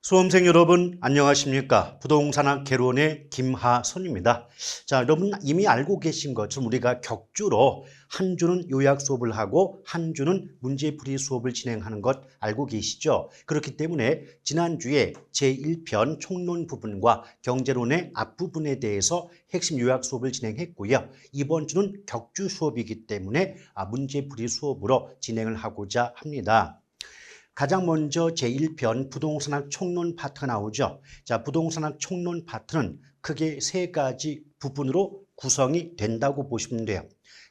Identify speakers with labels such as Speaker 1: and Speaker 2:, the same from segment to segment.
Speaker 1: 수험생 여러분 안녕하십니까? 부동산학 개론의 김하선입니다. 자, 여러분 이미 알고 계신 것처럼 우리가 격주로 한 주는 요약 수업을 하고 한 주는 문제풀이 수업을 진행하는 것 알고 계시죠? 그렇기 때문에 지난주에 제1편 총론 부분과 경제론의 앞부분에 대해서 핵심 요약 수업을 진행했고요. 이번 주는 격주 수업이기 때문에 문제풀이 수업으로 진행을 하고자 합니다. 가장 먼저 제1편 부동산학 총론 파트가 나오죠. 자, 부동산학 총론 파트는 크게 세 가지 부분으로 구성이 된다고 보시면 돼요.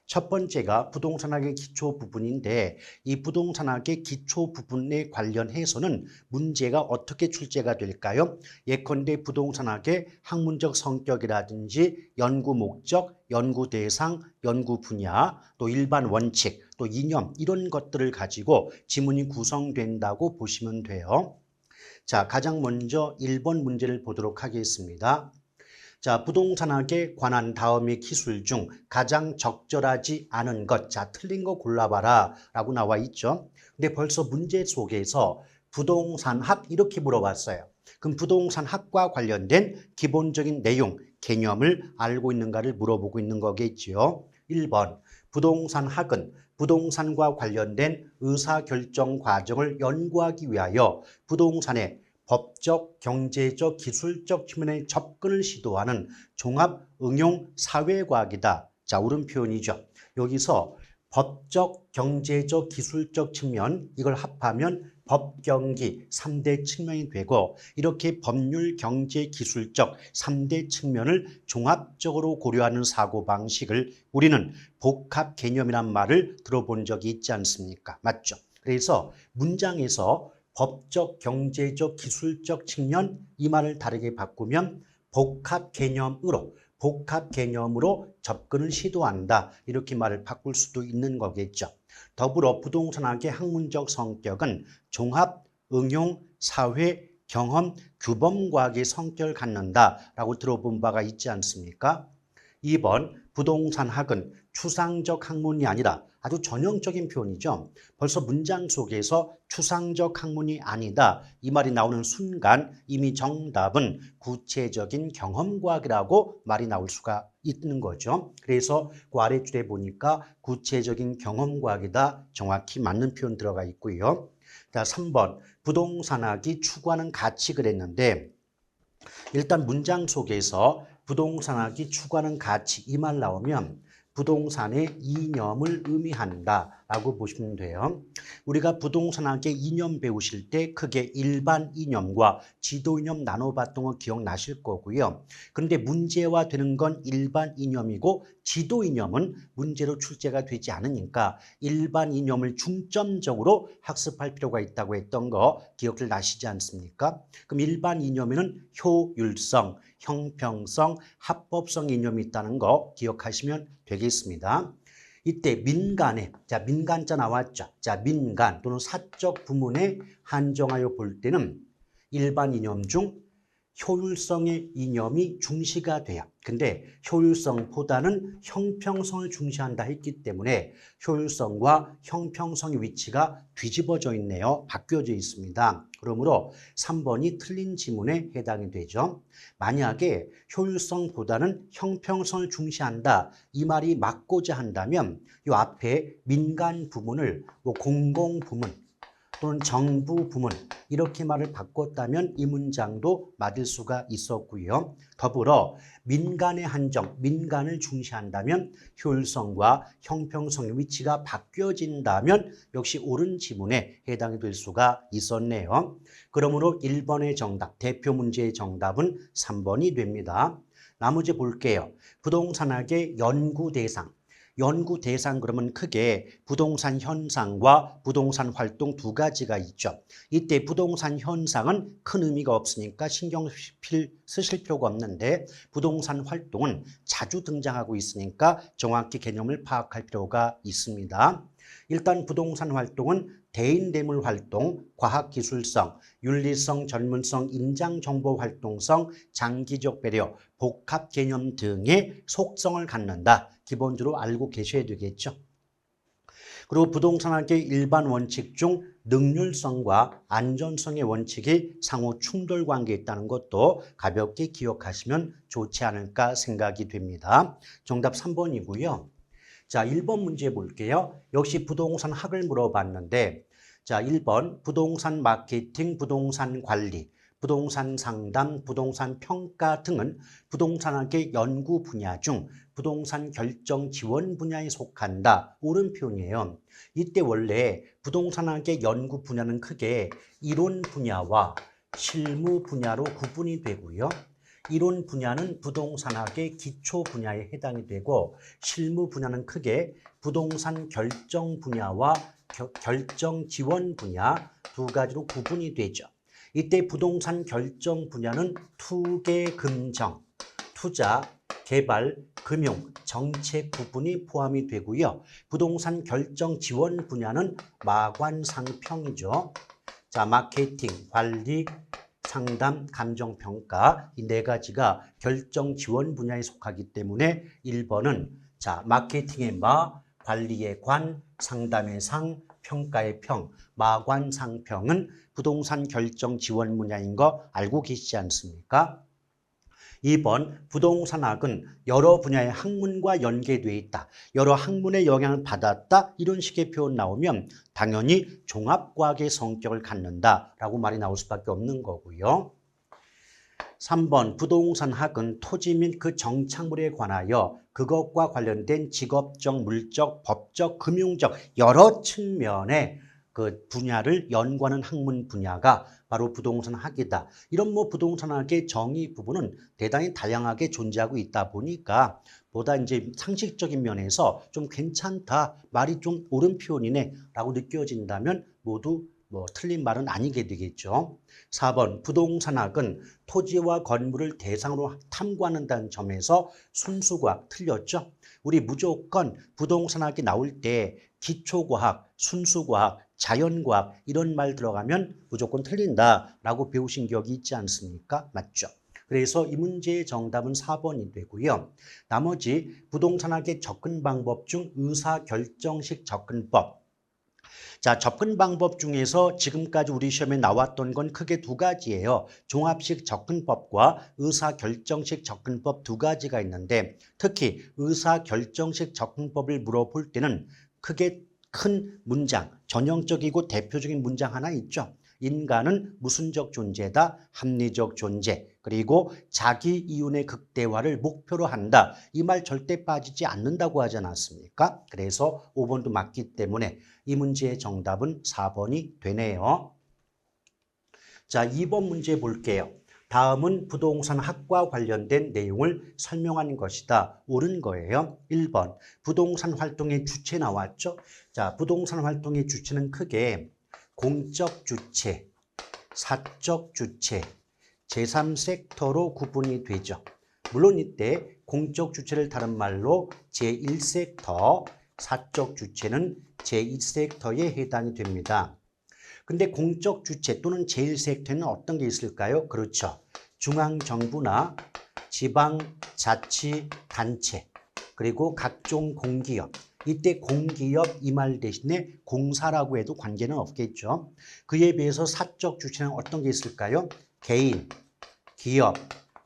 Speaker 1: 첫 번째가 부동산학의 기초 부분인데 이 부동산학의 기초 부분에 관련해서는 문제가 어떻게 출제가 될까요? 예컨대 부동산학의 학문적 성격이라든지 연구 목적, 연구 대상, 연구 분야, 또 일반 원칙, 또 이념 이런 것들을 가지고 지문이 구성된다고 보시면 돼요. 자, 가장 먼저 1번 문제를 보도록 하겠습니다. 자, 부동산학에 관한 다음의 기술 중 가장 적절하지 않은 것. 자, 틀린 거 골라봐라 라고 나와 있죠. 근데 벌써 문제 속에서 부동산학 이렇게 물어봤어요. 그럼 부동산학과 관련된 기본적인 내용, 개념을 알고 있는가를 물어보고 있는 거겠지요. 1번, 부동산학은 부동산과 관련된 의사결정 과정을 연구하기 위하여 부동산의 법적, 경제적, 기술적 측면의 접근을 시도하는 종합 응용 사회과학이다. 자, 옳은 표현이죠. 여기서 법적, 경제적, 기술적 측면 이걸 합하면 법경기 3대 측면이 되고 이렇게 법률, 경제, 기술적 3대 측면을 종합적으로 고려하는 사고방식을 우리는 복합 개념이란 말을 들어본 적이 있지 않습니까? 맞죠? 그래서 문장에서 법적, 경제적, 기술적 측면 이 말을 다르게 바꾸면 복합 개념으로 접근을 시도한다. 이렇게 말을 바꿀 수도 있는 거겠죠. 더불어 부동산학의 학문적 성격은 종합, 응용, 사회, 경험, 규범과학의 성격을 갖는다라고 들어본 바가 있지 않습니까? 2번 부동산학은 추상적 학문이 아니라 아주 전형적인 표현이죠. 벌써 문장 속에서 추상적 학문이 아니다. 이 말이 나오는 순간 이미 정답은 구체적인 경험과학이라고 말이 나올 수가 있는 거죠. 그래서 그 아래줄에 보니까 구체적인 경험과학이다. 정확히 맞는 표현 들어가 있고요. 자, 3번 부동산학이 추구하는 가치 그랬는데 일단 문장 속에서 부동산학이 추구하는 가치 이 말 나오면 부동산의 이념을 의미한다라고 보시면 돼요. 우리가 부동산학의 이념 배우실 때 크게 일반 이념과 지도 이념 나눠봤던 거 기억나실 거고요. 그런데 문제화 되는 건 일반 이념이고 지도 이념은 문제로 출제가 되지 않으니까 일반 이념을 중점적으로 학습할 필요가 있다고 했던 거 기억을 나시지 않습니까? 그럼 일반 이념에는 효율성, 형평성, 합법성 이념이 있다는 거 기억하시면 되겠습니다. 이때 민간에, 자, 민간자 나왔죠. 자, 민간 또는 사적 부문에 한정하여 볼 때는 일반 이념 중 효율성의 이념이 중시가 돼요. 근데 효율성보다는 형평성을 중시한다 했기 때문에 효율성과 형평성의 위치가 뒤집어져 있네요. 바뀌어져 있습니다. 그러므로 3번이 틀린 지문에 해당이 되죠. 만약에 효율성보다는 형평성을 중시한다 이 말이 맞고자 한다면 이 앞에 민간 부문을 공공 부문 또는 정부 부문 이렇게 말을 바꿨다면 이 문장도 맞을 수가 있었고요. 더불어 민간의 한정, 민간을 중시한다면 효율성과 형평성의 위치가 바뀌어진다면 역시 옳은 지문에 해당이 될 수가 있었네요. 그러므로 1번의 정답, 대표 문제의 정답은 3번이 됩니다. 나머지 볼게요. 부동산학의 연구 대상. 연구 대상 그러면 크게 부동산 현상과 부동산 활동 두 가지가 있죠. 이때 부동산 현상은 큰 의미가 없으니까 신경 쓰실 필요가 없는데 부동산 활동은 자주 등장하고 있으니까 정확히 개념을 파악할 필요가 있습니다. 일단 부동산 활동은 대인대물 활동, 과학기술성, 윤리성, 전문성, 임장정보 활동성, 장기적 배려, 복합 개념 등의 속성을 갖는다. 기본적으로 알고 계셔야 되겠죠. 그리고 부동산학의 일반 원칙 중 능률성과 안전성의 원칙이 상호 충돌 관계에 있다는 것도 가볍게 기억하시면 좋지 않을까 생각이 됩니다. 정답 3번이고요. 자, 1번 문제 볼게요. 역시 부동산 학을 물어봤는데, 자, 1번 부동산 마케팅, 부동산 관리, 부동산 상담, 부동산 평가 등은 부동산학의 연구 분야 중 부동산 결정 지원 분야에 속한다. 옳은 표현이에요. 이때 원래 부동산학의 연구 분야는 크게 이론 분야와 실무 분야로 구분이 되고요. 이론 분야는 부동산학의 기초 분야에 해당이 되고 실무 분야는 크게 부동산 결정 분야와 결정 지원 분야 두 가지로 구분이 되죠. 이때 부동산 결정 분야는 투개, 금정, 투자, 개발, 금융, 정책 부분이 포함이 되고요. 부동산 결정 지원 분야는 마관상평이죠. 자, 마케팅, 관리, 상담, 감정평가 이 네 가지가 결정 지원 분야에 속하기 때문에 1번은 자, 마케팅의 마, 관리의 관, 상담의 상, 평가의 평, 마관상평은 부동산 결정 지원 분야인 거 알고 계시지 않습니까? 2번 부동산학은 여러 분야의 학문과 연계되어 있다. 여러 학문의 영향을 받았다. 이런 식의 표현 나오면 당연히 종합과학의 성격을 갖는다라고 말이 나올 수밖에 없는 거고요. 3번 부동산학은 토지 및 그 정착물에 관하여 그것과 관련된 직업적, 물적, 법적, 금융적 여러 측면의 그 분야를 연구하는 학문 분야가 바로 부동산학이다. 이런 부동산학의 정의 부분은 대단히 다양하게 존재하고 있다 보니까 보다 이제 상식적인 면에서 좀 괜찮다, 말이 좀 옳은 표현이네라고 느껴진다면 모두 틀린 말은 아니게 되겠죠. 4번 부동산학은 토지와 건물을 대상으로 탐구하는다는 점에서 순수과학 틀렸죠. 우리 무조건 부동산학이 나올 때 기초과학, 순수과학, 자연과학 이런 말 들어가면 무조건 틀린다라고 배우신 기억이 있지 않습니까? 맞죠? 그래서 이 문제의 정답은 4번이 되고요. 나머지 부동산학의 접근 방법 중 의사결정식 접근법. 자, 접근 방법 중에서 지금까지 우리 시험에 나왔던 건 크게 두 가지예요. 종합식 접근법과 의사결정식 접근법 두 가지가 있는데 특히 의사결정식 접근법을 물어볼 때는 크게 큰 문장, 전형적이고 대표적인 문장 하나 있죠. 인간은 무슨적 존재다, 합리적 존재, 그리고 자기 이윤의 극대화를 목표로 한다. 이 말 절대 빠지지 않는다고 하지 않았습니까? 그래서 5번도 맞기 때문에 이 문제의 정답은 4번이 되네요. 자, 2번 문제 볼게요. 다음은 부동산학과 관련된 내용을 설명하는 것이다. 옳은 거예요. 1번 부동산 활동의 주체 나왔죠. 자, 부동산 활동의 주체는 크게 공적 주체, 사적 주체, 제3섹터로 구분이 되죠. 물론 이때 공적 주체를 다른 말로 제1섹터, 사적 주체는 제2섹터에 해당이 됩니다. 근데 공적 주체 또는 제1섹터에는 어떤 게 있을까요? 그렇죠. 중앙정부나 지방자치단체, 그리고 각종 공기업. 이때 공기업 이 말 대신에 공사라고 해도 관계는 없겠죠. 그에 비해서 사적 주체는 어떤 게 있을까요? 개인, 기업,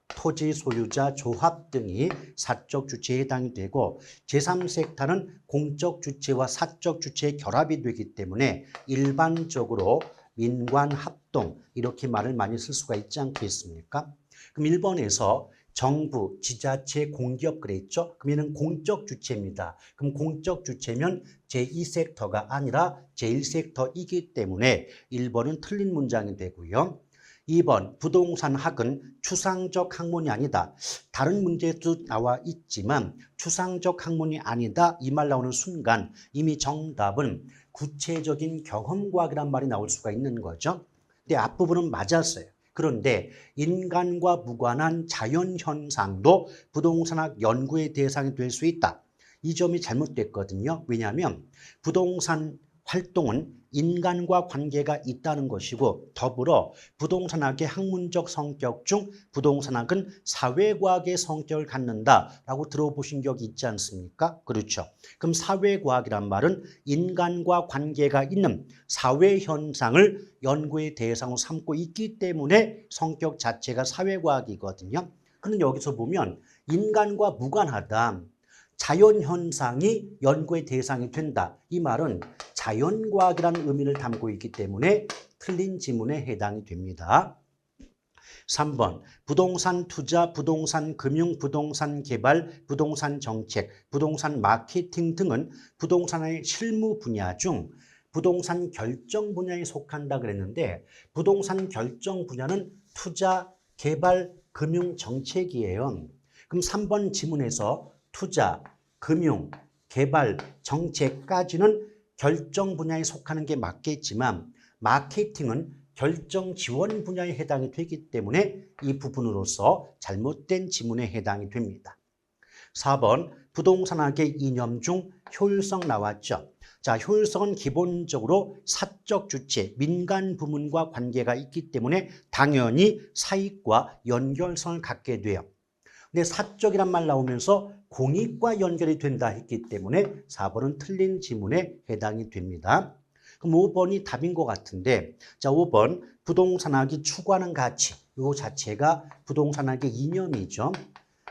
Speaker 1: 토지 소유자, 조합 등이 사적 주체에 해당이 되고 제3섹터는 공적 주체와 사적 주체의 결합이 되기 때문에 일반적으로 민관 합동 이렇게 말을 많이 쓸 수가 있지 않겠습니까? 그럼 1번에서 정부, 지자체, 공기업 그랬죠? 그럼 얘는 공적 주체입니다. 그럼 공적 주체면 제2섹터가 아니라 제1섹터이기 때문에 1번은 틀린 문장이 되고요. 2번 부동산학은 추상적 학문이 아니다. 다른 문제도 나와 있지만 추상적 학문이 아니다. 이 말 나오는 순간 이미 정답은 구체적인 경험과학이란 말이 나올 수가 있는 거죠. 근데 앞부분은 맞았어요. 그런데 인간과 무관한 자연현상도 부동산학 연구의 대상이 될 수 있다. 이 점이 잘못됐거든요. 왜냐하면 부동산 활동은 인간과 관계가 있다는 것이고 더불어 부동산학의 학문적 성격 중 부동산학은 사회과학의 성격을 갖는다라고 들어보신 적 있지 않습니까? 그렇죠. 그럼 사회과학이란 말은 인간과 관계가 있는 사회 현상을 연구의 대상으로 삼고 있기 때문에 성격 자체가 사회과학이거든요. 그런데 여기서 보면 인간과 무관하다. 자연현상이 연구의 대상이 된다. 이 말은 자연과학이라는 의미를 담고 있기 때문에 틀린 지문에 해당이 됩니다. 3번 부동산 투자, 부동산 금융, 부동산 개발, 부동산 정책, 부동산 마케팅 등은 부동산의 실무 분야 중 부동산 결정 분야에 속한다 그랬는데 부동산 결정 분야는 투자, 개발, 금융, 정책이에요. 그럼 3번 지문에서 투자, 금융, 개발, 정책까지는 결정 분야에 속하는 게 맞겠지만 마케팅은 결정 지원 분야에 해당이 되기 때문에 이 부분으로서 잘못된 지문에 해당이 됩니다. 4번 부동산학의 이념 중 효율성 나왔죠. 자, 효율성은 기본적으로 사적 주체, 민간 부문과 관계가 있기 때문에 당연히 사익과 연결성을 갖게 돼요. 근데 사적이란 말 나오면서 공익과 연결이 된다 했기 때문에 4번은 틀린 지문에 해당이 됩니다. 그럼 5번이 답인 것 같은데, 자, 5번 부동산학이 추구하는 가치, 이 자체가 부동산학의 이념이죠.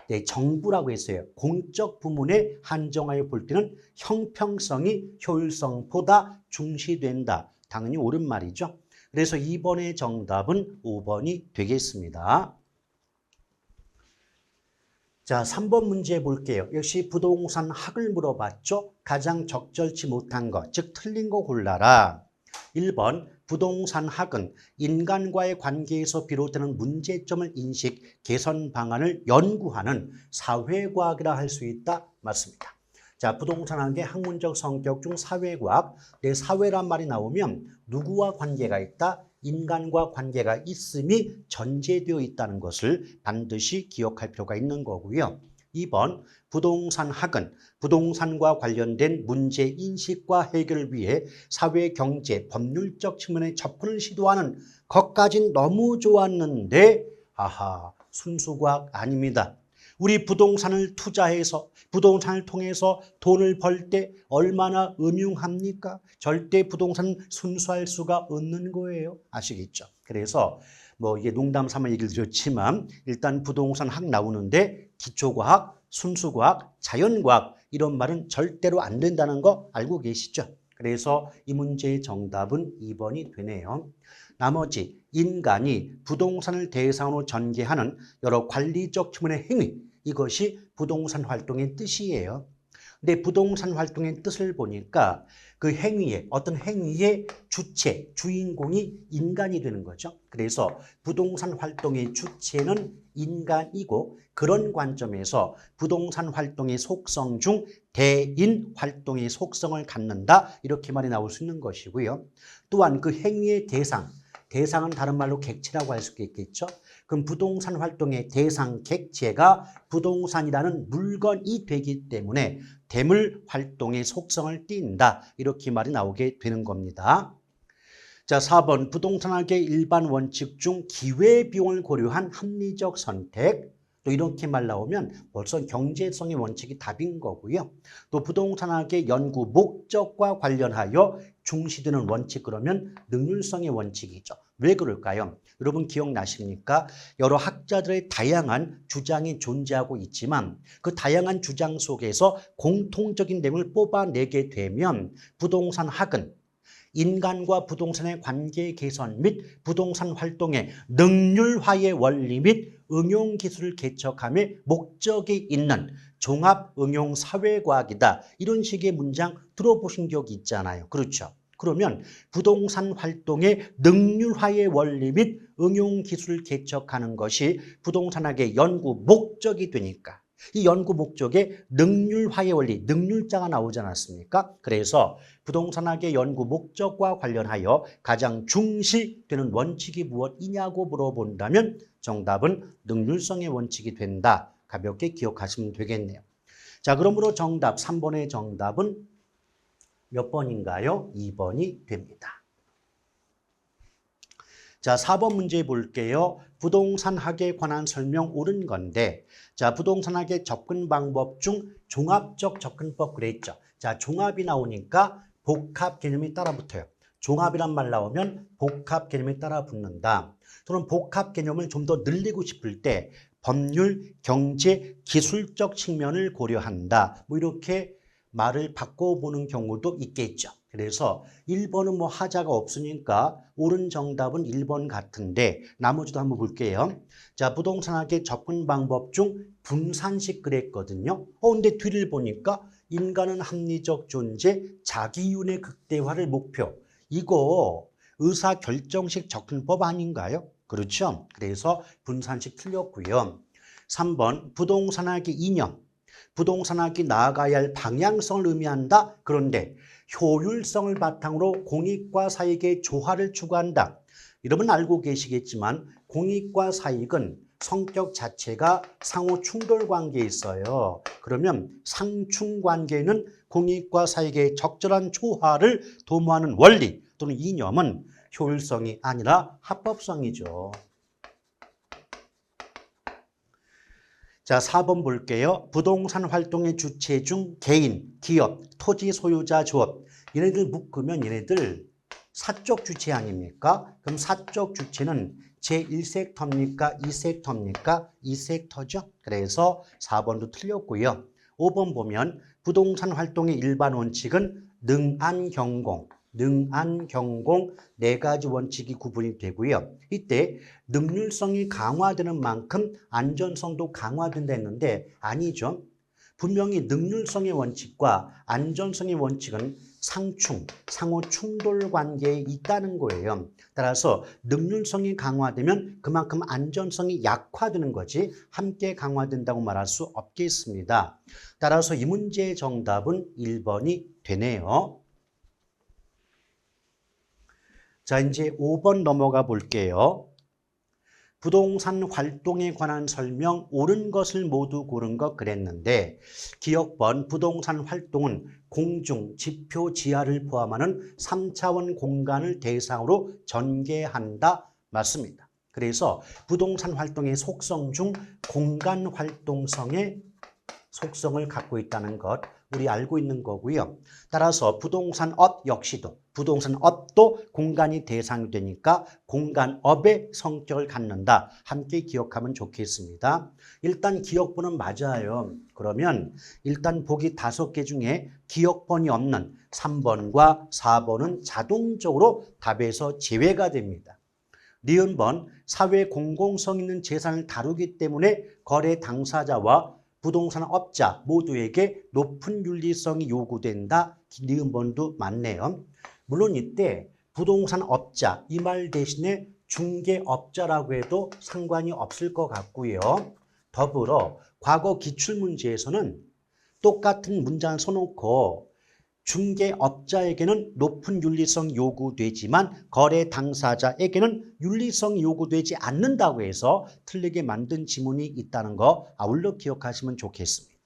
Speaker 1: 네, 정부라고 했어요. 공적 부문에 한정하여 볼 때는 형평성이 효율성보다 중시된다. 당연히 옳은 말이죠. 그래서 2번의 정답은 5번이 되겠습니다. 자, 3번 문제 볼게요. 역시 부동산 학을 물어봤죠. 가장 적절치 못한 것, 즉 틀린 거 골라라. 1번 부동산 학은 인간과의 관계에서 비롯되는 문제점을 인식, 개선 방안을 연구하는 사회과학이라 할 수 있다. 맞습니다. 자, 부동산학의 학문적 성격 중 사회과학, 내 사회란 말이 나오면 누구와 관계가 있다? 인간과 관계가 있음이 전제되어 있다는 것을 반드시 기억할 필요가 있는 거고요. 2번 부동산학은 부동산과 관련된 문제 인식과 해결을 위해 사회, 경제, 법률적 측면의 접근을 시도하는 것까진 너무 좋았는데 아하, 순수과학 아닙니다. 우리 부동산을 투자해서 부동산을 통해서 돈을 벌 때 얼마나 음흉합니까? 절대 부동산은 순수할 수가 없는 거예요. 아시겠죠? 그래서 이게 농담 삼아 얘기를 드렸지만 일단 부동산 학 나오는데 기초과학, 순수과학, 자연과학 이런 말은 절대로 안 된다는 거 알고 계시죠? 그래서 이 문제의 정답은 2번이 되네요. 나머지 인간이 부동산을 대상으로 전개하는 여러 관리적 측면의 행위, 이것이 부동산 활동의 뜻이에요. 근데 부동산 활동의 뜻을 보니까 그 행위의 어떤 행위의 주체, 주인공이 인간이 되는 거죠. 그래서 부동산 활동의 주체는 인간이고 그런 관점에서 부동산 활동의 속성 중 대인 활동의 속성을 갖는다. 이렇게 말이 나올 수 있는 것이고요. 또한 그 행위의 대상은 다른 말로 객체라고 할 수 있겠죠. 그럼 부동산 활동의 대상 객체가 부동산이라는 물건이 되기 때문에 대물 활동의 속성을 띈다. 이렇게 말이 나오게 되는 겁니다. 자, 4번 부동산학의 일반 원칙 중 기회비용을 고려한 합리적 선택. 또 이렇게 말 나오면 벌써 경제성의 원칙이 답인 거고요. 또 부동산학의 연구 목적과 관련하여 중시되는 원칙 그러면 능률성의 원칙이죠. 왜 그럴까요? 여러분 기억나십니까? 여러 학자들의 다양한 주장이 존재하고 있지만 그 다양한 주장 속에서 공통적인 내용을 뽑아내게 되면 부동산 학은 인간과 부동산의 관계 개선 및 부동산 활동의 능률화의 원리 및 응용 기술을 개척함에 목적이 있는 종합 응용 사회과학이다. 이런 식의 문장 들어보신 적이 있잖아요. 그렇죠? 그러면 부동산 활동의 능률화의 원리 및 응용 기술을 개척하는 것이 부동산학의 연구 목적이 되니까 이 연구 목적에 능률화의 원리, 능률자가 나오지 않았습니까? 그래서 부동산학의 연구 목적과 관련하여 가장 중시되는 원칙이 무엇이냐고 물어본다면 정답은 능률성의 원칙이 된다. 가볍게 기억하시면 되겠네요. 자, 그러므로 정답 3번의 정답은 몇 번인가요? 2번이 됩니다. 자, 4번 문제 볼게요. 부동산학에 관한 설명 옳은 건데, 자, 부동산학의 접근 방법 중 종합적 접근법 그랬죠. 자, 종합이 나오니까 복합 개념이 따라 붙어요. 종합이란 말 나오면 복합 개념이 따라 붙는다. 또는 복합 개념을 좀 더 늘리고 싶을 때 법률, 경제, 기술적 측면을 고려한다. 뭐 이렇게 말을 바꿔보는 경우도 있겠죠. 그래서 1번은 뭐 하자가 없으니까 옳은 정답은 1번 같은데 나머지도 한번 볼게요. 자, 부동산학의 접근 방법 중 분산식 그랬거든요. 근데 뒤를 보니까 인간은 합리적 존재, 자기윤회 극대화를 목표. 이거 의사결정식 접근법 아닌가요? 그렇죠? 그래서 분산식 틀렸고요. 3번 부동산학의 이념. 부동산학이 나아가야 할 방향성을 의미한다. 그런데 효율성을 바탕으로 공익과 사익의 조화를 추구한다. 여러분 알고 계시겠지만 공익과 사익은 성격 자체가 상호 충돌 관계에 있어요. 그러면 상충 관계는 공익과 사익의 적절한 조화를 도모하는 원리 또는 이념은 효율성이 아니라 합법성이죠. 자, 4번 볼게요. 부동산 활동의 주체 중 개인, 기업, 토지 소유자 조업. 얘네들 묶으면 얘네들 사적 주체 아닙니까? 그럼 사적 주체는 제1섹터입니까? 2섹터입니까? 2섹터죠. 그래서 4번도 틀렸고요. 5번 보면 부동산 활동의 일반 원칙은 능안경공. 능안경공 네 가지 원칙이 구분이 되고요. 이때 능률성이 강화되는 만큼 안전성도 강화된다 했는데 아니죠. 분명히 능률성의 원칙과 안전성의 원칙은 상충, 상호 충돌 관계에 있다는 거예요. 따라서 능률성이 강화되면 그만큼 안전성이 약화되는 거지 함께 강화된다고 말할 수 없겠습니다. 따라서 이 문제의 정답은 1번이 되네요. 자, 이제 5번 넘어가 볼게요. 부동산 활동에 관한 설명 옳은 것을 모두 고른 것 그랬는데 기억번 부동산 활동은 공중, 지표, 지하를 포함하는 3차원 공간을 대상으로 전개한다. 맞습니다. 그래서 부동산 활동의 속성 중 공간 활동성의 속성을 갖고 있다는 것 우리 알고 있는 거고요. 따라서 부동산업 역시도 부동산업도 공간이 대상이 되니까 공간업의 성격을 갖는다. 함께 기억하면 좋겠습니다. 일단 기억번은 맞아요. 그러면 일단 보기 5개 중에 기억번이 없는 3번과 4번은 자동적으로 답에서 제외가 됩니다. 니은번 사회 공공성 있는 재산을 다루기 때문에 거래 당사자와 부동산 업자 모두에게 높은 윤리성이 요구된다. 니은번도 맞네요. 물론 이때 부동산 업자 이 말 대신에 중개업자라고 해도 상관이 없을 것 같고요. 더불어 과거 기출문제에서는 똑같은 문장을 써놓고 중개업자에게는 높은 윤리성이 요구되지만 거래 당사자에게는 윤리성이 요구되지 않는다고 해서 틀리게 만든 지문이 있다는 거 아울러 기억하시면 좋겠습니다.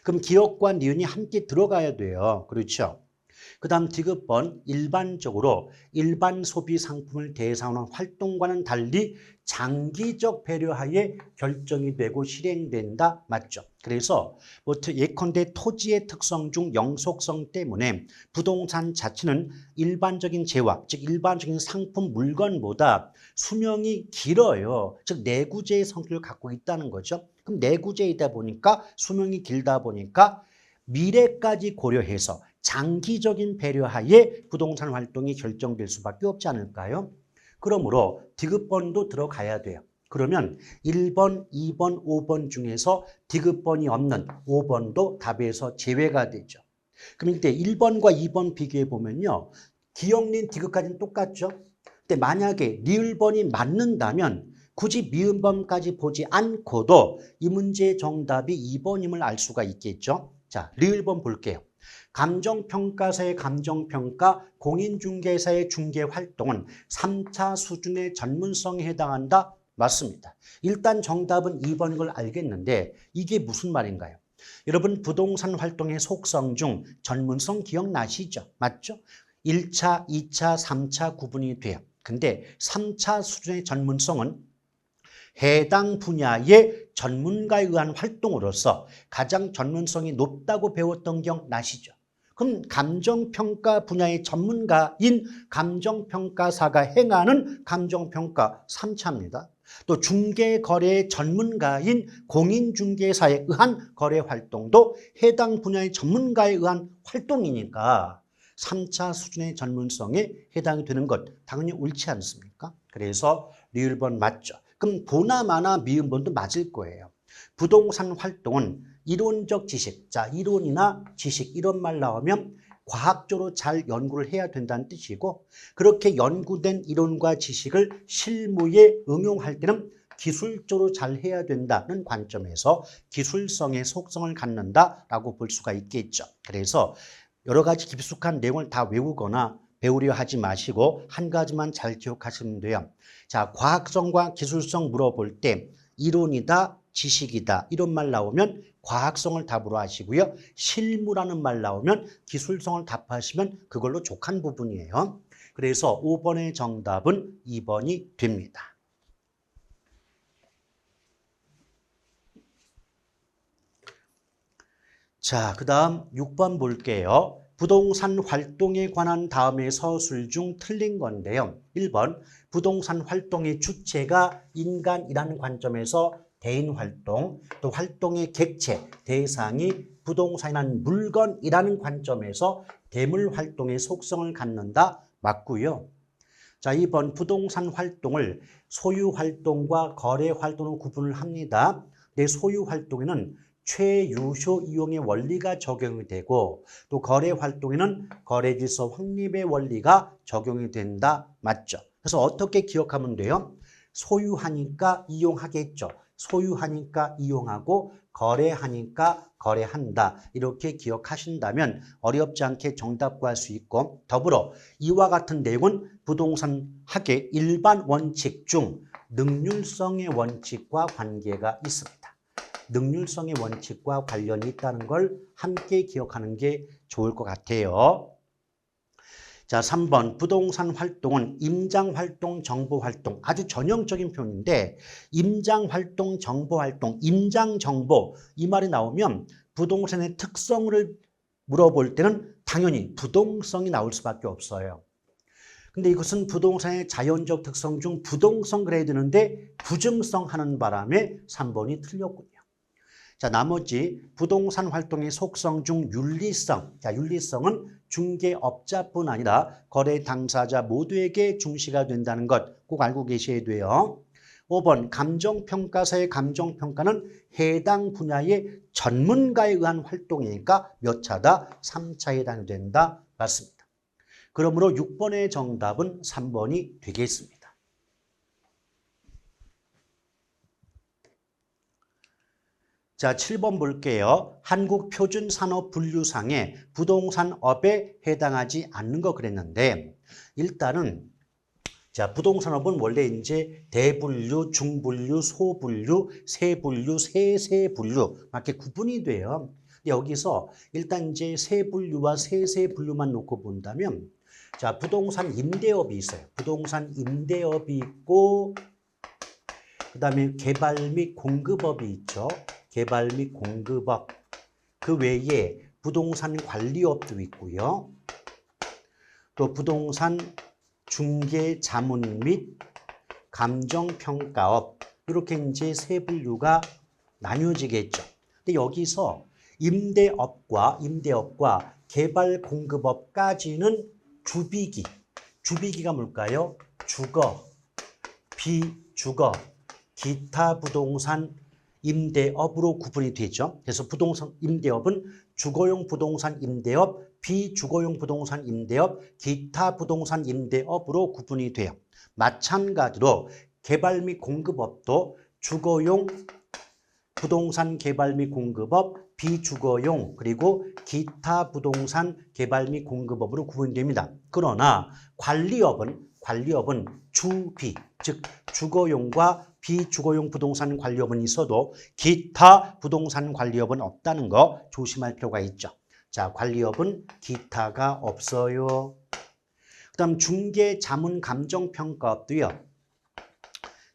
Speaker 1: 그럼 기억과 니은이 함께 들어가야 돼요. 그렇죠? 그 다음 디귿번 일반적으로 일반 소비 상품을 대상으로 한 활동과는 달리 장기적 배려하에 결정이 되고 실행된다. 맞죠? 그래서 예컨대 토지의 특성 중 영속성 때문에 부동산 자체는 일반적인 재화, 즉 일반적인 상품 물건보다 수명이 길어요. 즉 내구재의 성격을 갖고 있다는 거죠. 그럼 내구재이다 보니까 수명이 길다 보니까 미래까지 고려해서 장기적인 배려하에 부동산 활동이 결정될 수밖에 없지 않을까요? 그러므로 디귿번도 들어가야 돼요. 그러면 1번, 2번, 5번 중에서 디귿번이 없는 5번도 답에서 제외가 되죠. 그럼 이때 1번과 2번 비교해 보면요. 기역린 디귿까지는 똑같죠. 근데 만약에 리을번이 맞는다면 굳이 미음번까지 보지 않고도 이 문제의 정답이 2번임을 알 수가 있겠죠. 자, 리을번 볼게요. 감정평가사의 감정평가, 공인중개사의 중개활동은 3차 수준의 전문성에 해당한다? 맞습니다. 일단 정답은 2번인 걸 알겠는데 이게 무슨 말인가요? 여러분 부동산 활동의 속성 중 전문성 기억나시죠? 맞죠? 1차, 2차, 3차 구분이 돼요. 근데 3차 수준의 전문성은 해당 분야의 전문가에 의한 활동으로서 가장 전문성이 높다고 배웠던 기억 나시죠? 그럼 감정평가 분야의 전문가인 감정평가사가 행하는 감정평가 3차입니다. 또 중개거래의 전문가인 공인중개사에 의한 거래 활동도 해당 분야의 전문가에 의한 활동이니까 3차 수준의 전문성에 해당이 되는 것 당연히 옳지 않습니까? 그래서 리을번 맞죠. 그럼 보나마나 미음번도 맞을 거예요. 부동산 활동은 이론적 지식, 자 이론이나 지식 이런 말 나오면 과학적으로 잘 연구를 해야 된다는 뜻이고 그렇게 연구된 이론과 지식을 실무에 응용할 때는 기술적으로 잘 해야 된다는 관점에서 기술성의 속성을 갖는다라고 볼 수가 있겠죠. 그래서 여러 가지 깊숙한 내용을 다 외우거나 배우려 하지 마시고 한 가지만 잘 기억하시면 돼요. 자, 과학성과 기술성 물어볼 때 이론이다, 지식이다 이런 말 나오면 과학성을 답으로 하시고요. 실무라는 말 나오면 기술성을 답하시면 그걸로 족한 부분이에요. 그래서 5번의 정답은 2번이 됩니다. 자, 그 다음 6번 볼게요. 부동산 활동에 관한 다음의 서술 중 틀린 건데요. 1번 부동산 활동의 주체가 인간이라는 관점에서 대인 활동, 또 활동의 객체, 대상이 부동산이라는 물건이라는 관점에서 대물 활동의 속성을 갖는다. 맞고요. 자, 2번 부동산 활동을 소유 활동과 거래 활동으로 구분을 합니다. 내 소유 활동에는 최유효 이용의 원리가 적용이 되고 또 거래 활동에는 거래질서 확립의 원리가 적용이 된다. 맞죠? 그래서 어떻게 기억하면 돼요? 소유하니까 이용하겠죠. 소유하니까 이용하고 거래하니까 거래한다. 이렇게 기억하신다면 어렵지 않게 정답 구할 수 있고 더불어 이와 같은 내용은 부동산 학의 일반 원칙 중 능률성의 원칙과 관계가 있습니다. 능률성의 원칙과 관련이 있다는 걸 함께 기억하는 게 좋을 것 같아요. 자, 3번 부동산 활동은 임장활동, 정보활동 아주 전형적인 표현인데 임장활동, 정보활동, 임장정보 이 말이 나오면 부동산의 특성을 물어볼 때는 당연히 부동성이 나올 수밖에 없어요. 근데 이것은 부동산의 자연적 특성 중 부동성 그래야 되는데 부증성 하는 바람에 3번이 틀렸군요. 자, 나머지 부동산 활동의 속성 중 윤리성. 자, 윤리성은 중개업자뿐 아니라 거래 당사자 모두에게 중시가 된다는 것 꼭 알고 계셔야 돼요. 5번 감정평가사의 감정평가는 해당 분야의 전문가에 의한 활동이니까 몇 차다? 3차에 해당이 된다. 맞습니다. 그러므로 6번의 정답은 3번이 되겠습니다. 자, 7번 볼게요. 한국표준산업분류상에 부동산업에 해당하지 않는 거 그랬는데 일단은 자, 부동산업은 원래 이제 대분류, 중분류, 소분류, 세분류, 세세분류 이렇게 구분이 돼요. 근데 여기서 일단 이제 세분류와 세세분류만 놓고 본다면 자, 부동산 임대업이 있어요. 부동산 임대업이 있고 그다음에 개발 및 공급업이 있죠. 개발 및 공급업. 그 외에 부동산 관리업도 있고요. 또 부동산 중개 자문 및 감정평가업. 이렇게 이제 세 분류가 나뉘어지겠죠. 근데 여기서 임대업과 개발 공급업까지는 주비기. 주비기가 뭘까요? 주거, 비주거, 기타 부동산 임대업으로 구분이 되죠. 그래서 부동산 임대업은 주거용 부동산 임대업, 비주거용 부동산 임대업, 기타 부동산 임대업으로 구분이 돼요. 마찬가지로 개발 및 공급업도 주거용 부동산 개발 및 공급업, 비주거용 그리고 기타 부동산 개발 및 공급업으로 구분됩니다. 그러나 관리업은 관리업은 주비, 즉 주거용과 비주거용 부동산 관리업은 있어도 기타 부동산 관리업은 없다는 거 조심할 필요가 있죠. 자, 관리업은 기타가 없어요. 그다음 중개, 자문, 감정평가업도요.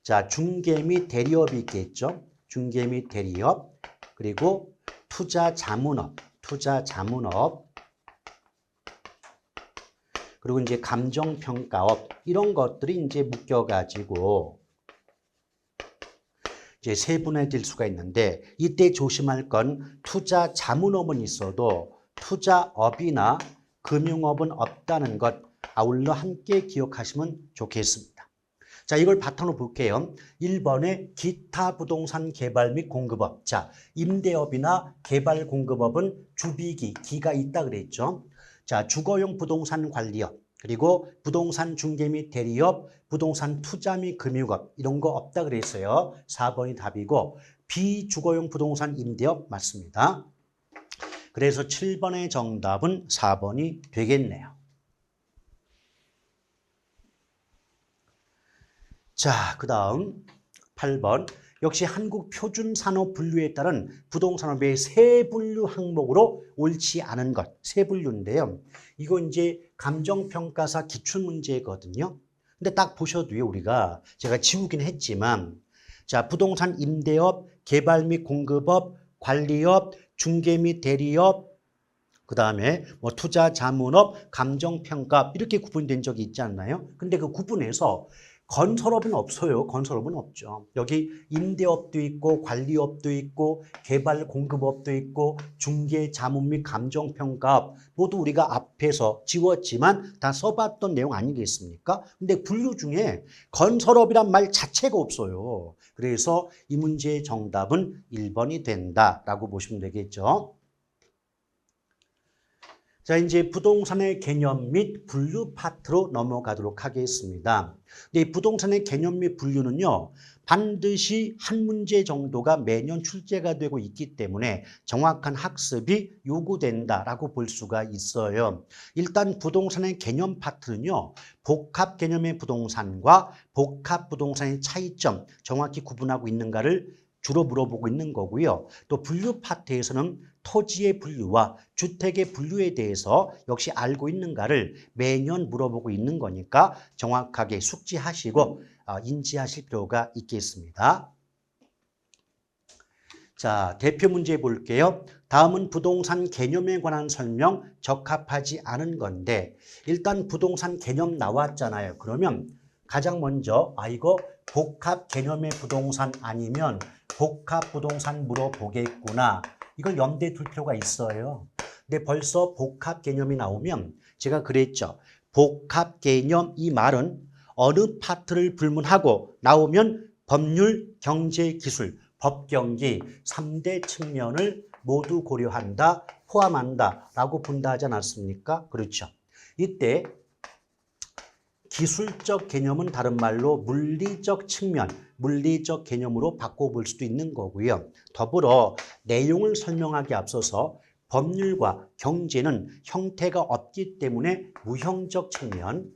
Speaker 1: 자, 중개 및 대리업이 있겠죠. 중개 및 대리업, 그리고 투자 자문업, 그리고 이제 감정평가업, 이런 것들이 이제 묶여가지고 이제 세분화될 수가 있는데, 이때 조심할 건 투자 자문업은 있어도 투자업이나 금융업은 없다는 것 아울러 함께 기억하시면 좋겠습니다. 자, 이걸 바탕으로 볼게요. 1번에 기타 부동산 개발 및 공급업. 자, 임대업이나 개발 공급업은 주비기, 기가 있다 그랬죠. 자, 주거용 부동산 관리업, 그리고 부동산 중개 및 대리업, 부동산 투자 및 금융업, 이런 거 없다 그랬어요. 4번이 답이고, 비주거용 부동산 임대업 맞습니다. 그래서 7번의 정답은 4번이 되겠네요. 자, 그 다음 8번. 역시 한국 표준 산업 분류에 따른 부동산업의 세 분류 항목으로 옳지 않은 것, 세 분류인데요. 이거 이제 감정평가사 기출문제거든요. 근데 딱 보셔도요, 우리가 제가 지우긴 했지만, 자, 부동산 임대업, 개발 및 공급업, 관리업, 중개 및 대리업, 그 다음에 뭐 투자 자문업, 감정평가 이렇게 구분된 적이 있지 않나요? 근데 그 구분에서 건설업은 없어요. 건설업은 없죠. 여기 임대업도 있고 관리업도 있고 개발 공급업도 있고 중개 자문 및 감정평가업, 모두 우리가 앞에서 지웠지만 다 써봤던 내용 아니겠습니까? 근데 분류 중에 건설업이란 말 자체가 없어요. 그래서 이 문제의 정답은 1번이 된다라고 보시면 되겠죠. 자, 이제 부동산의 개념 및 분류 파트로 넘어가도록 하겠습니다. 근데 이 부동산의 개념 및 분류는요, 반드시 한 문제 정도가 매년 출제가 되고 있기 때문에 정확한 학습이 요구된다라고 볼 수가 있어요. 일단 부동산의 개념 파트는요, 복합 개념의 부동산과 복합 부동산의 차이점 정확히 구분하고 있는가를 주로 물어보고 있는 거고요. 또 분류 파트에서는 토지의 분류와 주택의 분류에 대해서 역시 알고 있는가를 매년 물어보고 있는 거니까 정확하게 숙지하시고 인지하실 필요가 있겠습니다. 자, 대표 문제 볼게요. 다음은 부동산 개념에 관한 설명 적합하지 않은 건데, 일단 부동산 개념 나왔잖아요. 그러면 가장 먼저 이거 복합 개념의 부동산 아니면 복합 부동산 물어보겠구나. 이걸 염두에 둘 필요가 있어요. 근데 벌써 복합 개념이 나오면 제가 그랬죠. 복합 개념 이 말은 어느 파트를 불문하고 나오면 법률, 경제, 기술, 법경기 3대 측면을 모두 고려한다, 포함한다 라고 본다 하지 않았습니까? 그렇죠. 이때 기술적 개념은 다른 말로 물리적 측면, 물리적 개념으로 바꿔볼 수도 있는 거고요. 더불어 내용을 설명하기 앞서서 법률과 경제는 형태가 없기 때문에 무형적 측면,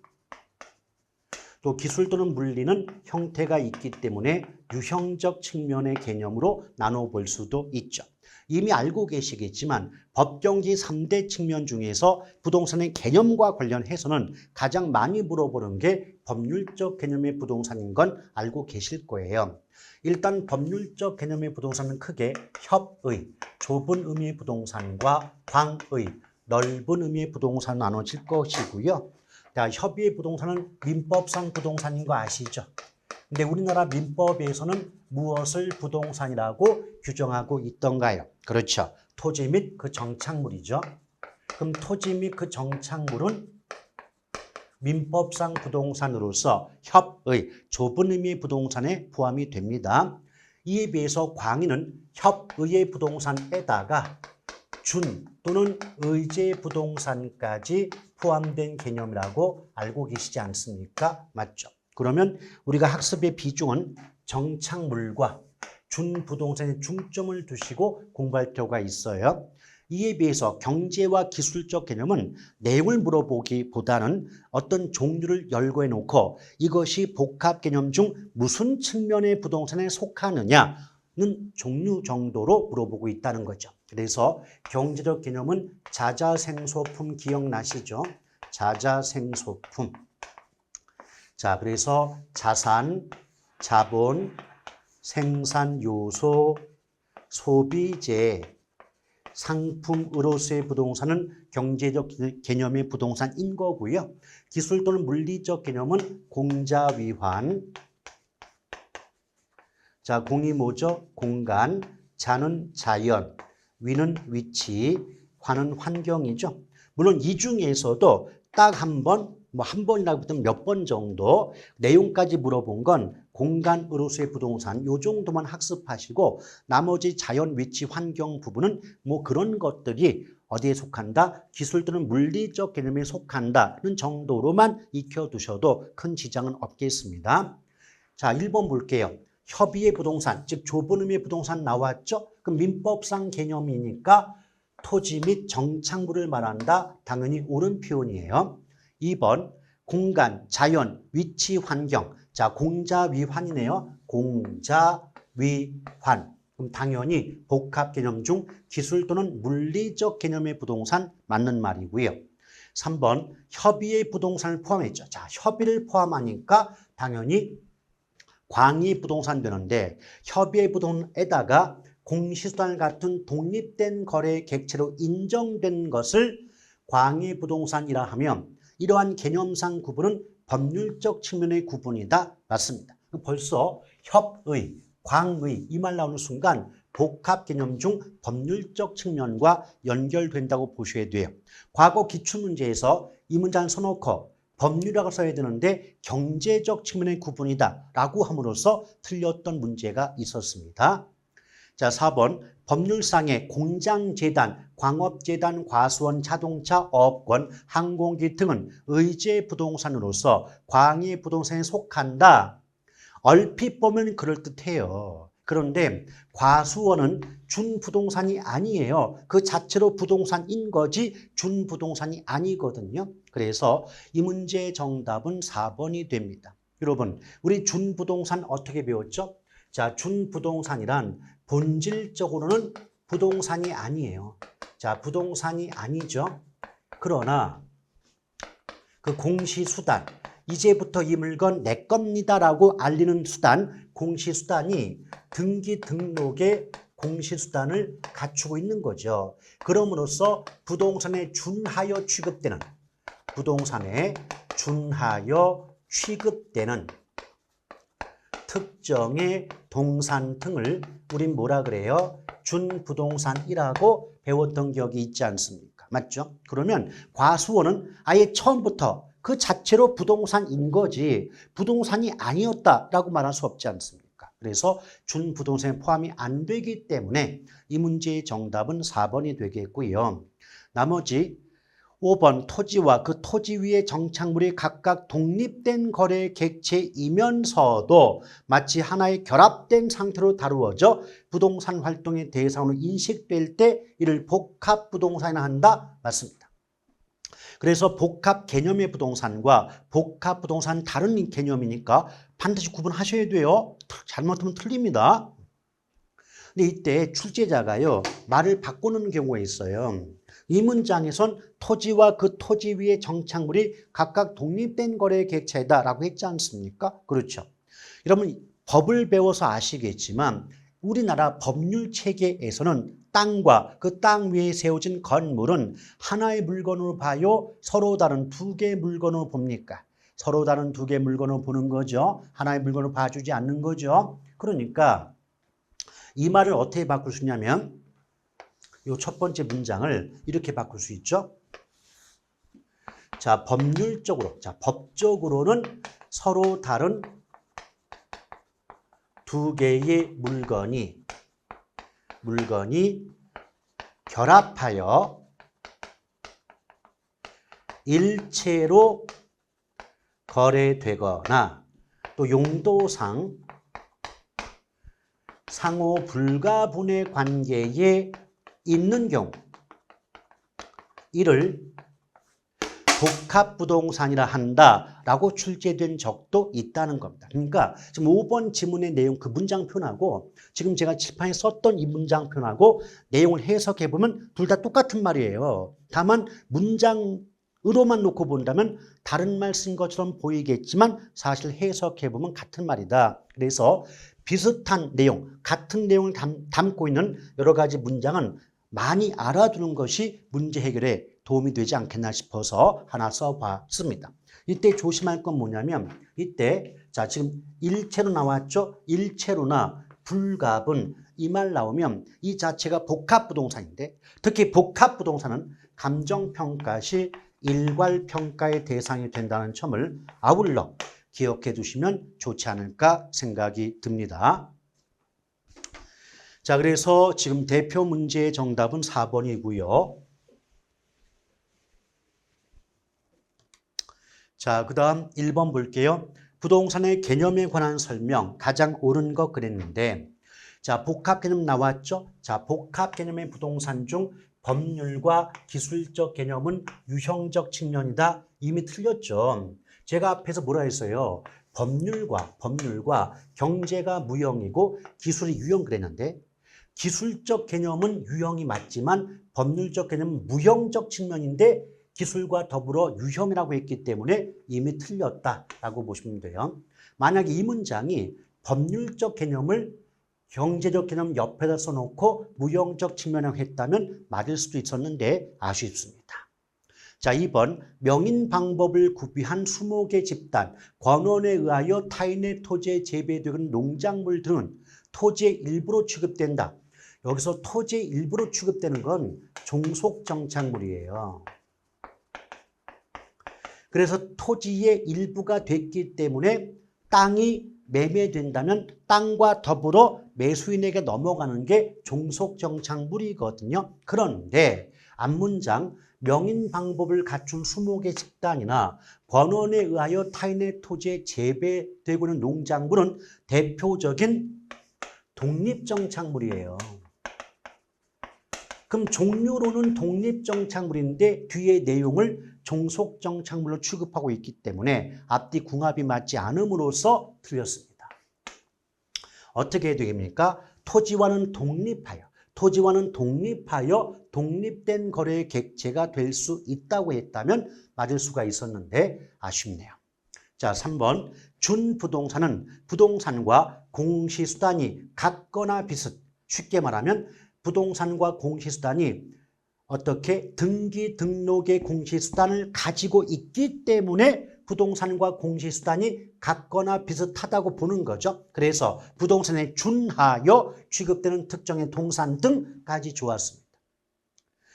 Speaker 1: 또 기술 또는 물리는 형태가 있기 때문에 유형적 측면의 개념으로 나눠볼 수도 있죠. 이미 알고 계시겠지만 법경기 3대 측면 중에서 부동산의 개념과 관련해서는 가장 많이 물어보는 게 법률적 개념의 부동산인 건 알고 계실 거예요. 일단 법률적 개념의 부동산은 크게 협의, 좁은 의미의 부동산과 광의, 넓은 의미의 부동산 나눠질 것이고요. 자, 협의의 부동산은 민법상 부동산인 거 아시죠? 근데 우리나라 민법에서는 무엇을 부동산이라고 규정하고 있던가요? 그렇죠. 토지 및 그 정착물이죠. 그럼 토지 및 그 정착물은 민법상 부동산으로서 협의, 좁은 의미의 부동산에 포함이 됩니다. 이에 비해서 광의는 협의의 부동산에다가 준 또는 의제 부동산까지 포함된 개념이라고 알고 계시지 않습니까? 맞죠? 그러면 우리가 학습의 비중은 정착물과 준 부동산에 중점을 두시고 공부할 필요가 있어요. 이에 비해서 경제와 기술적 개념은 내용을 물어보기보다는 어떤 종류를 열거해 놓고 이것이 복합 개념 중 무슨 측면의 부동산에 속하느냐는 종류 정도로 물어보고 있다는 거죠. 그래서 경제적 개념은 자자생소품 기억나시죠? 자자생소품. 자, 그래서 자산, 자본, 생산 요소, 소비재, 상품으로서의 부동산은 경제적 개념의 부동산인 거고요. 기술 또는 물리적 개념은 공자위환. 자, 공이 뭐죠? 공간, 자는 자연, 위는 위치, 환은 환경이죠. 물론 이 중에서도 딱 한 번, 한 번이라고 하면 몇 번 정도 내용까지 물어본 건 공간으로서의 부동산 요 정도만 학습하시고 나머지 자연, 위치, 환경 부분은 뭐 그런 것들이 어디에 속한다? 기술 또는 물리적 개념에 속한다는 정도로만 익혀두셔도 큰 지장은 없겠습니다. 자, 1번 볼게요. 협의의 부동산, 즉 좁은 의미의 부동산 나왔죠? 그럼 민법상 개념이니까 토지 및 정착물을 말한다. 당연히 옳은 표현이에요. 2번 공간, 자연, 위치, 환경. 자, 공자위환이네요. 공자위환. 그럼 당연히 복합 개념 중 기술 또는 물리적 개념의 부동산 맞는 말이고요. 3번 협의의 부동산을 포함했죠. 자, 협의를 포함하니까 당연히 광의 부동산 되는데 협의의 부동산에다가 공시수단 같은 독립된 거래 객체로 인정된 것을 광의 부동산이라 하면 이러한 개념상 구분은 법률적 측면의 구분이다. 맞습니다. 벌써 협의, 광의 이 말 나오는 순간 복합 개념 중 법률적 측면과 연결된다고 보셔야 돼요. 과거 기출문제에서 이 문장을 써놓고 법률이라고 써야 되는데 경제적 측면의 구분이다 라고 함으로써 틀렸던 문제가 있었습니다. 자, 4번 법률상의 공장재단, 광업재단, 과수원, 자동차, 어업권, 항공기 등은 의제 부동산으로서 광의 부동산에 속한다. 얼핏 보면 그럴듯해요. 그런데 과수원은 준부동산이 아니에요. 그 자체로 부동산인 거지 준부동산이 아니거든요. 그래서 이 문제의 정답은 4번이 됩니다. 여러분, 우리 준부동산 어떻게 배웠죠? 자, 준부동산이란 본질적으로는 부동산이 아니에요. 자, 부동산이 아니죠. 그러나 그 공시수단, 이제부터 이 물건 내 겁니다라고 알리는 수단, 공시수단이 등기 등록에 공시수단을 갖추고 있는 거죠. 그럼으로써 부동산에 준하여 취급되는 특정의 동산 등을 우린 뭐라 그래요? 준부동산이라고 배웠던 기억이 있지 않습니까? 맞죠? 그러면 과수원은 아예 처음부터 그 자체로 부동산인 거지 부동산이 아니었다라고 말할 수 없지 않습니까? 그래서 준부동산에 포함이 안 되기 때문에 이 문제의 정답은 4번이 되겠고요. 나머지 5번 토지와 그 토지 위의 정착물이 각각 독립된 거래 객체이면서도 마치 하나의 결합된 상태로 다루어져 부동산 활동의 대상으로 인식될 때 이를 복합 부동산이라 한다. 맞습니다. 그래서 복합 개념의 부동산과 복합 부동산 다른 개념이니까 반드시 구분하셔야 돼요. 잘못하면 틀립니다. 근데 이때 출제자가요 말을 바꾸는 경우가 있어요. 이 문장에선 토지와 그 토지 위의 정착물이 각각 독립된 거래 객체다라고 했지 않습니까? 그렇죠. 여러분 법을 배워서 아시겠지만 우리나라 법률 체계에서는 땅과 그 땅 위에 세워진 건물은 하나의 물건으로 봐요? 서로 다른 두 개의 물건으로 봅니까? 서로 다른 두 개의 물건으로 보는 거죠. 하나의 물건으로 봐주지 않는 거죠. 그러니까 이 말을 어떻게 바꿀 수 있냐면 이 첫 번째 문장을 이렇게 바꿀 수 있죠. 자, 법률적으로, 자, 법적으로는 서로 다른 두 개의 물건이 결합하여 일체로 거래되거나 또 용도상 상호 불가분의 관계에 있는 경우 이를 복합부동산이라 한다라고 출제된 적도 있다는 겁니다. 그러니까 지금 5번 지문의 내용 그 문장 표현하고 지금 제가 칠판에 썼던 이 문장 표현하고 내용을 해석해 보면 둘 다 똑같은 말이에요. 다만 문장으로만 놓고 본다면 다른 말 쓴 것처럼 보이겠지만 사실 해석해 보면 같은 말이다. 그래서 비슷한 내용, 같은 내용을 담고 있는 여러 가지 문장은 많이 알아두는 것이 문제 해결에 도움이 되지 않겠나 싶어서 하나 써봤습니다. 이때 조심할 건 뭐냐면 이때 자 지금 일체로 나왔죠. 일체로나 불가분 이 말 나오면 이 자체가 복합부동산인데 특히 복합부동산은 감정평가 시 일괄평가의 대상이 된다는 점을 아울러 기억해 두시면 좋지 않을까 생각이 듭니다. 자, 그래서 지금 대표 문제의 정답은 4번이고요. 자, 그 다음 1번 볼게요. 부동산의 개념에 관한 설명 가장 옳은 거 그랬는데 자, 복합 개념 나왔죠? 자, 복합 개념의 부동산 중 법률과 기술적 개념은 유형적 측면이다. 이미 틀렸죠. 제가 앞에서 뭐라 했어요? 법률과 경제가 무형이고 기술이 유형 그랬는데 기술적 개념은 유형이 맞지만 법률적 개념은 무형적 측면인데 기술과 더불어 유형이라고 했기 때문에 이미 틀렸다라고 보시면 돼요. 만약에 이 문장이 법률적 개념을 경제적 개념 옆에다 써놓고 무형적 측면이라고 했다면 맞을 수도 있었는데 아쉽습니다. 자, 2번 명인 방법을 구비한 수목의 집단, 권원에 의하여 타인의 토지에 재배되는 농작물들은 토지의 일부로 취급된다. 여기서 토지의 일부로 취급되는 건 종속정착물이에요. 그래서 토지의 일부가 됐기 때문에 땅이 매매된다면 땅과 더불어 매수인에게 넘어가는 게 종속정착물이거든요. 그런데 앞문장 명인 방법을 갖춘 수목의 집단이나 권원에 의하여 타인의 토지에 재배되고 있는 농작물은 대표적인 독립정착물이에요. 그럼 종류로는 독립정착물인데 뒤에 내용을 종속정착물로 취급하고 있기 때문에 앞뒤 궁합이 맞지 않음으로써 틀렸습니다. 어떻게 해야 되겠습니까? 토지와는 독립하여 독립된 거래의 객체가 될 수 있다고 했다면 맞을 수가 있었는데 아쉽네요. 자, 3번 준부동산은 부동산과 공시수단이 같거나 비슷. 쉽게 말하면 부동산과 공시수단이 어떻게 등기 등록의 공시수단을 가지고 있기 때문에 부동산과 공시수단이 같거나 비슷하다고 보는 거죠. 그래서 부동산에 준하여 취급되는 특정의 동산 등까지 좋았습니다.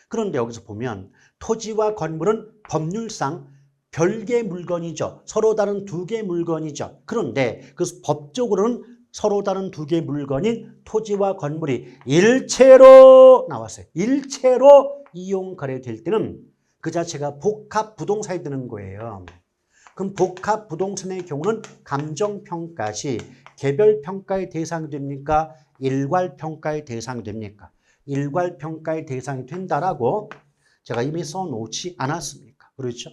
Speaker 1: 그런데 여기서 보면 토지와 건물은 법률상 별개의 물건이죠. 서로 다른 두 개의 물건이죠. 그런데 그 법적으로는 서로 다른 두 개의 물건인 토지와 건물이 일체로 나왔어요. 일체로 이용 거래될 때는 그 자체가 복합 부동산이 되는 거예요. 그럼 복합 부동산의 경우는 감정평가 시 개별평가의 대상이 됩니까? 일괄평가의 대상이 됩니까? 일괄평가의 대상이 된다라고 제가 이미 써놓지 않았습니까? 그렇죠?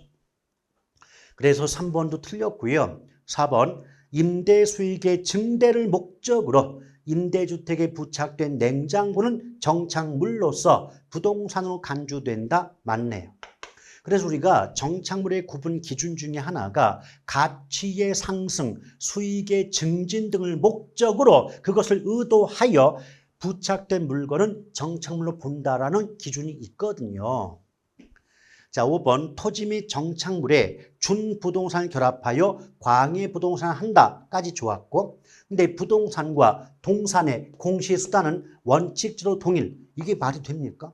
Speaker 1: 그래서 3번도 틀렸고요. 4번 임대수익의 증대를 목적으로 임대주택에 부착된 냉장고는 정착물로서 부동산으로 간주된다. 맞네요. 그래서 우리가 정착물의 구분 기준 중에 하나가 가치의 상승, 수익의 증진 등을 목적으로 그것을 의도하여 부착된 물건은 정착물로 본다라는 기준이 있거든요. 자, 5번 토지 및 정착물에 준부동산을 결합하여 광해부동산을 한다까지 좋았고 근데 부동산과 동산의 공시수단은 원칙적으로 동일. 이게 말이 됩니까?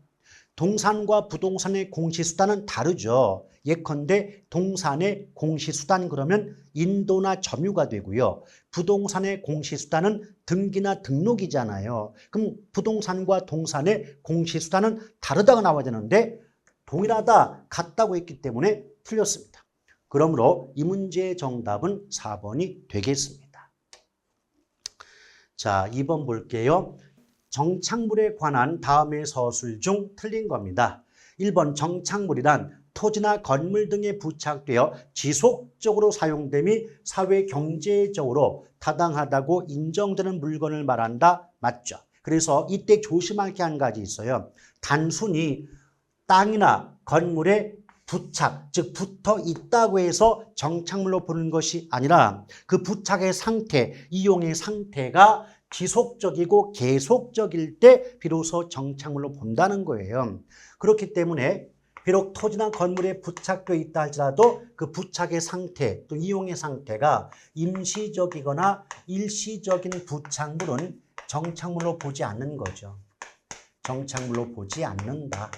Speaker 1: 동산과 부동산의 공시수단은 다르죠. 예컨대 동산의 공시수단 그러면 인도나 점유가 되고요. 부동산의 공시수단은 등기나 등록이잖아요. 그럼 부동산과 동산의 공시수단은 다르다고 나와야 되는데 동일하다, 같다고 했기 때문에 틀렸습니다. 그러므로 이 문제의 정답은 4번이 되겠습니다. 자, 2번 볼게요. 정착물에 관한 다음의 서술 중 틀린 겁니다. 1번 정착물이란 토지나 건물 등에 부착되어 지속적으로 사용됨이 사회 경제적으로 타당하다고 인정되는 물건을 말한다. 맞죠? 그래서 이때 조심할 게 한 가지 있어요. 단순히 땅이나 건물에 부착, 즉 붙어 있다고 해서 정착물로 보는 것이 아니라 그 부착의 상태, 이용의 상태가 지속적이고 계속적일 때 비로소 정착물로 본다는 거예요. 그렇기 때문에 비록 토지나 건물에 부착되어 있다 할지라도 그 부착의 상태, 또 이용의 상태가 임시적이거나 일시적인 부착물은 정착물로 보지 않는 거죠. 정착물로 보지 않는다.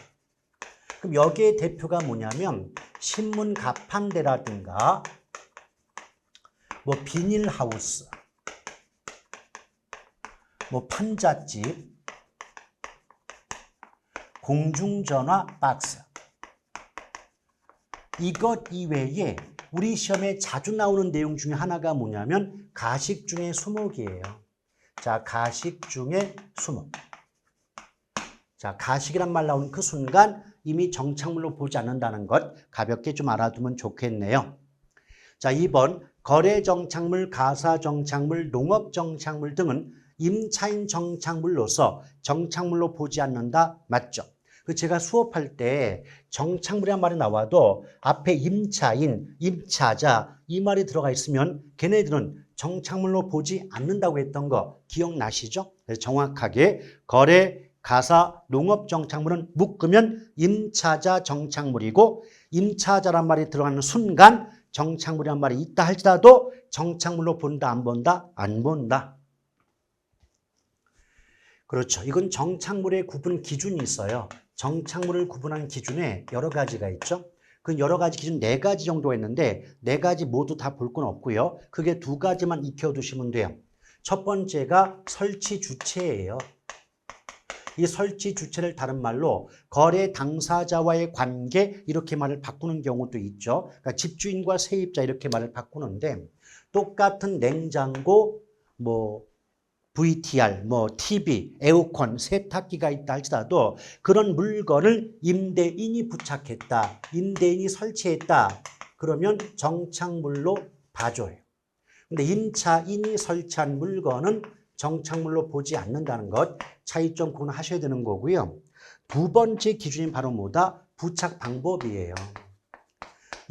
Speaker 1: 그럼 여기에 대표가 뭐냐면 신문 가판대라든가 뭐 비닐하우스, 뭐 판잣집, 공중전화 박스. 이것 이외에 우리 시험에 자주 나오는 내용 중에 하나가 뭐냐면 가식 중에 수목이에요. 자, 가식 중에 수목. 자, 가식이란 말 나오는 그 순간 이미 정착물로 보지 않는다는 것 가볍게 좀 알아두면 좋겠네요. 자, 2번 거래 정착물, 가사 정착물, 농업 정착물 등은 임차인 정착물로서 정착물로 보지 않는다. 맞죠? 제가 수업할 때 정착물이란 말이 나와도 앞에 임차인, 임차자 이 말이 들어가 있으면 걔네들은 정착물로 보지 않는다고 했던 거 기억나시죠? 그래서 정확하게 거래, 가사, 농업 정착물은 묶으면 임차자 정착물이고 임차자란 말이 들어가는 순간 정착물이란 말이 있다 할지라도 정착물로 본다, 안 본다? 안 본다. 그렇죠. 이건 정착물의 구분 기준이 있어요. 정착물을 구분하는 기준에 여러 가지가 있죠. 그 여러 가지 기준 4가지 정도가 있는데 4가지 모두 다 볼 건 없고요. 그게 2가지만 익혀두시면 돼요. 첫 번째가 설치 주체예요. 이 설치 주체를 다른 말로 거래 당사자와의 관계 이렇게 말을 바꾸는 경우도 있죠. 그러니까 집주인과 세입자 이렇게 말을 바꾸는데 똑같은 냉장고, 뭐 VTR, 뭐 TV, 에어컨, 세탁기가 있다 할지라도 그런 물건을 임대인이 부착했다, 임대인이 설치했다 그러면 정착물로 봐줘요. 근데 임차인이 설치한 물건은 정착물로 보지 않는다는 것 차이점 구분하셔야 되는 거고요. 2번째 기준이 바로 뭐다? 부착 방법이에요.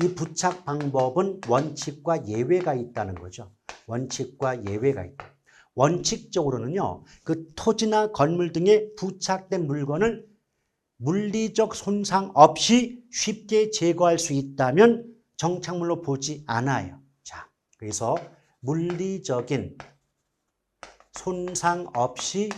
Speaker 1: 이 부착 방법은 원칙과 예외가 있다는 거죠. 원칙과 예외가 있다. 원칙적으로는요, 그 토지나 건물 등에 부착된 물건을 물리적 손상 없이 쉽게 제거할 수 있다면 정착물로 보지 않아요. 자, 그래서 물리적인 손상 없이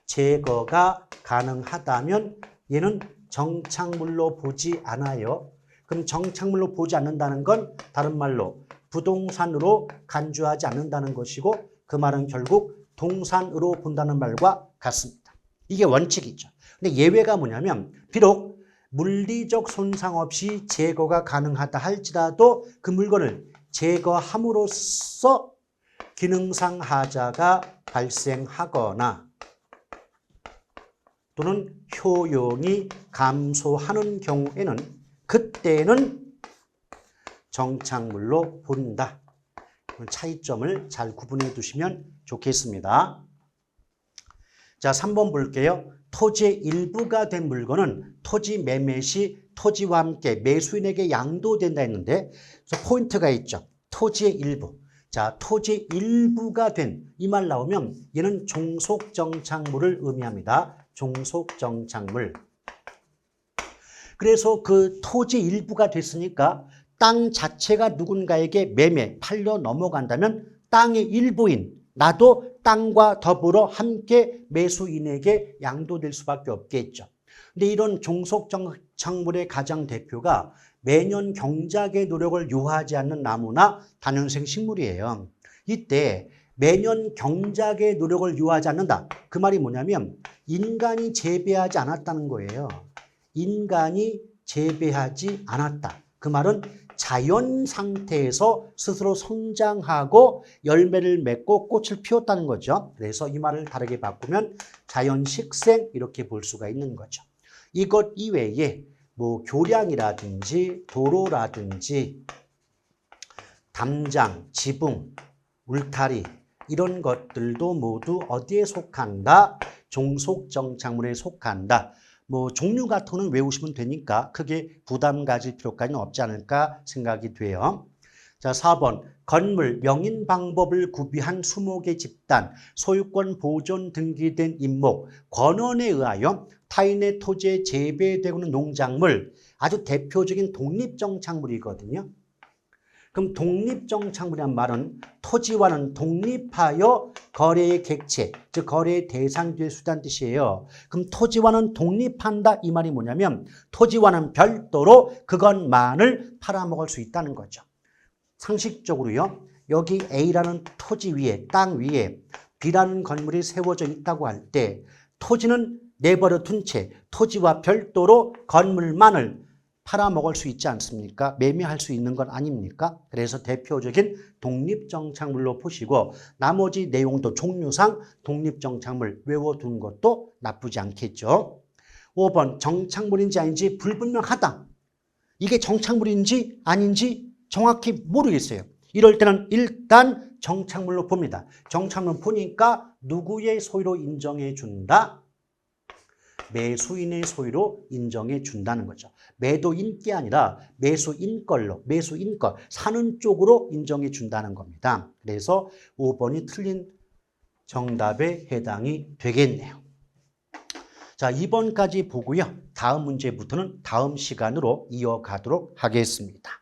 Speaker 1: 제거가 가능하다면 얘는 정착물로 보지 않아요. 그럼 정착물로 보지 않는다는 건 다른 말로 부동산으로 간주하지 않는다는 것이고 그 말은 결국 동산으로 본다는 말과 같습니다. 이게 원칙이죠. 근데 예외가 뭐냐면 비록 물리적 손상 없이 제거가 가능하다 할지라도 그 물건을 제거함으로써 기능상 하자가 발생하거나 또는 효용이 감소하는 경우에는 그때는 정착물로 본다. 차이점을 잘 구분해 두시면 좋겠습니다. 자, 3번 볼게요. 토지의 일부가 된 물건은 토지 매매 시 토지와 함께 매수인에게 양도된다 했는데 그래서 포인트가 있죠. 토지의 일부. 자, 토지 일부가 된 이 말 나오면 얘는 종속정착물을 의미합니다. 종속정착물. 그래서 그 토지 일부가 됐으니까 땅 자체가 누군가에게 매매, 팔려 넘어간다면 땅의 일부인 나도 땅과 더불어 함께 매수인에게 양도될 수밖에 없겠죠. 근데 이런 종속정착물의 가장 대표가 매년 경작의 노력을 요하지 않는 나무나 다년생 식물이에요. 이때 매년 경작의 노력을 요하지 않는다. 그 말이 뭐냐면 인간이 재배하지 않았다는 거예요. 인간이 재배하지 않았다. 그 말은 자연 상태에서 스스로 성장하고 열매를 맺고 꽃을 피웠다는 거죠. 그래서 이 말을 다르게 바꾸면 자연 식생 이렇게 볼 수가 있는 거죠. 이것 이외에 뭐 교량이라든지 도로라든지 담장, 지붕, 울타리 이런 것들도 모두 어디에 속한다? 종속정착물에 속한다. 뭐 종류 같은 거는 외우시면 되니까 크게 부담 가질 필요까지는 없지 않을까 생각이 돼요. 자, 4번 건물 명인 방법을 구비한 수목의 집단, 소유권 보존 등기된 임목, 권원에 의하여 타인의 토지에 재배되고는 농작물, 아주 대표적인 독립정착물이거든요. 그럼 독립정착물이란 말은 토지와는 독립하여 거래의 객체, 즉 거래의 대상이 될 수 있다는 뜻이에요. 그럼 토지와는 독립한다 이 말이 뭐냐면 토지와는 별도로 그것만을 팔아먹을 수 있다는 거죠. 상식적으로요. 여기 A라는 토지 위에, 땅 위에 B라는 건물이 세워져 있다고 할 때 토지는 내버려 둔 채 토지와 별도로 건물만을 팔아먹을 수 있지 않습니까? 매매할 수 있는 건 아닙니까? 그래서 대표적인 독립정착물로 보시고 나머지 내용도 종류상 독립정착물 외워두는 것도 나쁘지 않겠죠. 5번 정착물인지 아닌지 불분명하다. 이게 정착물인지 아닌지 정확히 모르겠어요. 이럴 때는 일단 정착물로 봅니다. 정착물 보니까 누구의 소유로 인정해 준다? 매수인의 소유로 인정해 준다는 거죠. 매도인께 아니라 매수인걸로, 매수인걸, 사는 쪽으로 인정해 준다는 겁니다. 그래서 5번이 틀린 정답에 해당이 되겠네요. 자, 2번까지 보고요. 다음 문제부터는 다음 시간으로 이어가도록 하겠습니다.